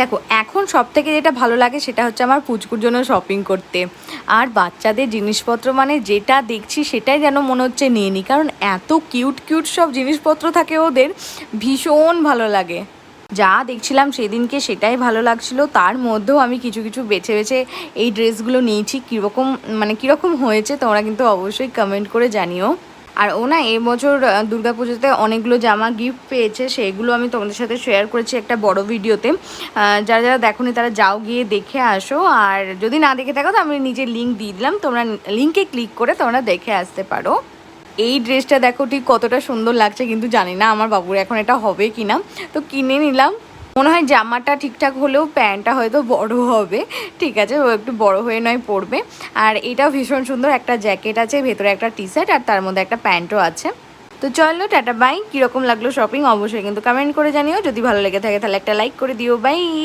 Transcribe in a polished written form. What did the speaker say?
দেখো এখন সবথেকে যেটা ভালো লাগে সেটা হচ্ছে আমার পুচকুর জন্য শপিং করতে। আর বাচ্চাদের জিনিসপত্র মানে যেটা দেখছি সেটাই যেন মনে হচ্ছে নিয়ে নিই, কারণ এত কিউট কিউট সব জিনিসপত্র থাকে ওদের, ভীষণ ভালো লাগে। যা দেখছিলাম সেদিনকে সেটাই ভালো লাগছিল, তার মধ্যেও আমি কিছু কিছু বেছে বেছে এই ড্রেসগুলো নিয়েছি। কীরকম মানে কীরকম হয়েছে তোমরা কিন্তু অবশ্যই কমেন্ট করে জানিও। আর ও না এবছর দুর্গাপুজোতে অনেকগুলো জামা গিফট পেয়েছে, সেগুলো আমি তোমাদের সাথে শেয়ার করেছি একটা বড় ভিডিওতে। যারা যারা দেখোনি তারা যাও গিয়ে দেখে আসো, আর যদি না দেখে থাকো তো আমি নিজের লিঙ্ক দিয়ে দিলাম, তোমরা লিঙ্কে ক্লিক করে তোমরা দেখে আসতে পারো। এই ড্রেসটা দেখো ঠিক কতটা সুন্দর লাগছে, কিন্তু জানি না আমার বাবুর এখন এটা হবে কি না, তো কিনে নিলাম। মনে হয় জামাটা ঠিকঠাক হলেও প্যান্টটা হয়তো বড় হবে। ঠিক আছে, ও একটু বড় হয়ে নয় পরবে। আর এটাও ভীষণ সুন্দর, একটা জ্যাকেট আছে, ভেতরে একটা টি শার্ট, আর তার মধ্যে একটা প্যান্টও আছে। তো চলো টাটা বাই। কীরকম লাগলো শপিং অবশ্যই কিন্তু কমেন্ট করে জানিও। যদি ভালো লেগে থাকে তাহলে একটা লাইক করে দিও। বাই।